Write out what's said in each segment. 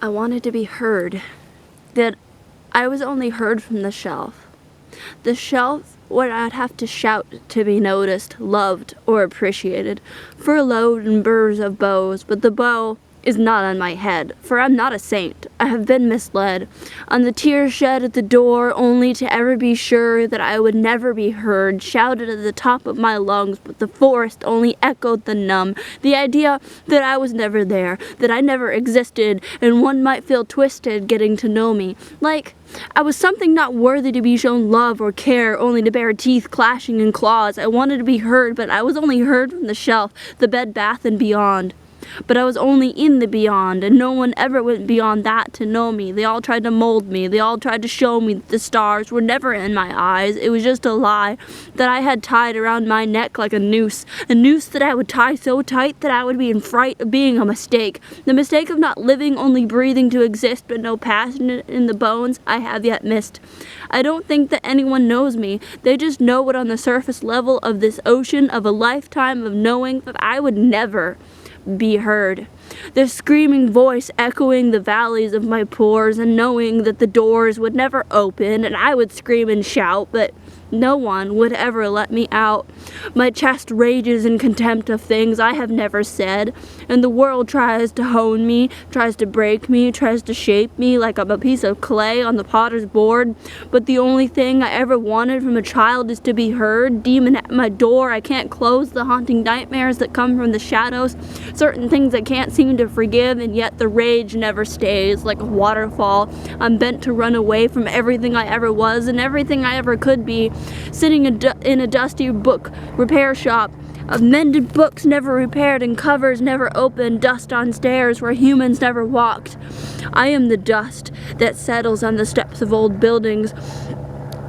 I wanted to be heard, that I was only heard from the shelf. The shelf where I'd have to shout to be noticed, loved, or appreciated. Furloughed and burrows of bows, but the bow is not on my head, for I'm not a saint. I have been misled. On the tears shed at the door, only to ever be sure that I would never be heard, shouted at the top of my lungs, but the forest only echoed the numb. The idea that I was never there, that I never existed, and one might feel twisted getting to know me. Like I was something not worthy to be shown love or care, only to bear teeth clashing in claws. I wanted to be heard, but I was only heard from the shelf, the bed, bath, and beyond. But I was only in the beyond, and no one ever went beyond that to know me. They all tried to mold me. They all tried to show me that the stars were never in my eyes. It was just a lie that I had tied around my neck like a noose that I would tie so tight that I would be in fright of being a mistake. The mistake of not living, only breathing to exist, but no passion in the bones I have yet missed. I don't think that anyone knows me. They just know it on the surface level of this ocean of a lifetime of knowing that I would never be heard. The screaming voice echoing the valleys of my pores, and knowing that the doors would never open and I would scream and shout, but no one would ever let me out. My chest rages in contempt of things I have never said, and the world tries to hone me, tries to break me, tries to shape me like I'm a piece of clay on the potter's board. But the only thing I ever wanted from a child is to be heard. Demon at my door, I can't close the haunting nightmares that come from the shadows. Certain things I can't seem to forgive, and yet the rage never stays. Like a waterfall, I'm bent to run away from everything I ever was and everything I ever could be. Sitting in a dusty book repair shop, of mended books never repaired and covers never opened, dust on stairs where humans never walked. I am the dust that settles on the steps of old buildings.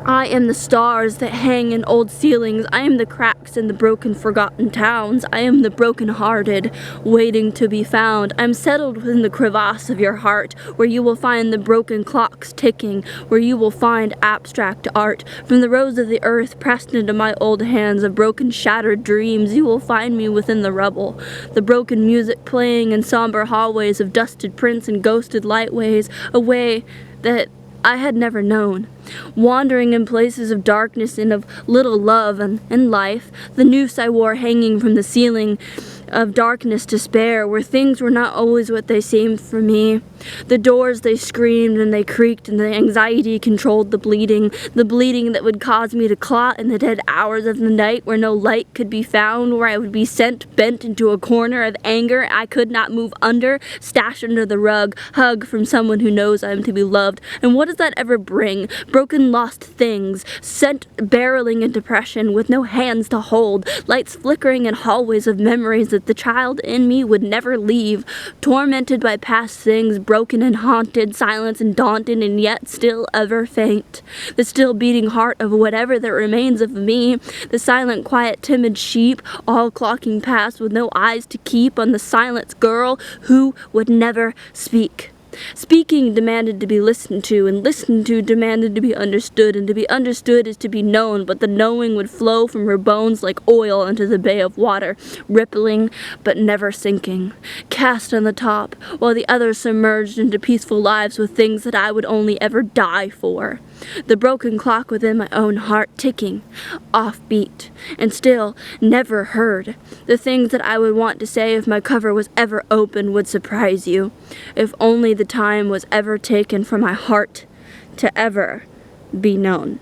I am the stars that hang in old ceilings. I am the cracks in the broken, forgotten towns. I am the broken-hearted, waiting to be found. I'm settled within the crevasse of your heart, where you will find the broken clocks ticking, where you will find abstract art. From the rows of the earth pressed into my old hands of broken, shattered dreams, you will find me within the rubble. The broken music playing in somber hallways of dusted prints and ghosted lightways, a way that I had never known. Wandering in places of darkness and of little love and life, the noose I wore hanging from the ceiling of darkness to spare, where things were not always what they seemed for me. The doors, they screamed and they creaked, and the anxiety controlled the bleeding that would cause me to clot in the dead hours of the night, where no light could be found, where I would be sent bent into a corner of anger I could not move under, stashed under the rug, hug from someone who knows I am to be loved. And what does that ever bring? Broken, lost things, sent barreling in depression with no hands to hold, lights flickering in hallways of memories that the child in me would never leave, tormented by past things, broken and haunted, silent and daunted, and yet still ever faint. The still beating heart of whatever that remains of me, the silent, quiet, timid sheep, all clocking past with no eyes to keep on the silent girl who would never speak. Speaking demanded to be listened to, and listened to demanded to be understood, and to be understood is to be known, but the knowing would flow from her bones like oil into the bay of water, rippling but never sinking, cast on the top, while the others submerged into peaceful lives with things that I would only ever die for. The broken clock within my own heart ticking, offbeat, and still never heard. The things that I would want to say if my cover was ever open would surprise you, if only the time was ever taken for my heart to ever be known.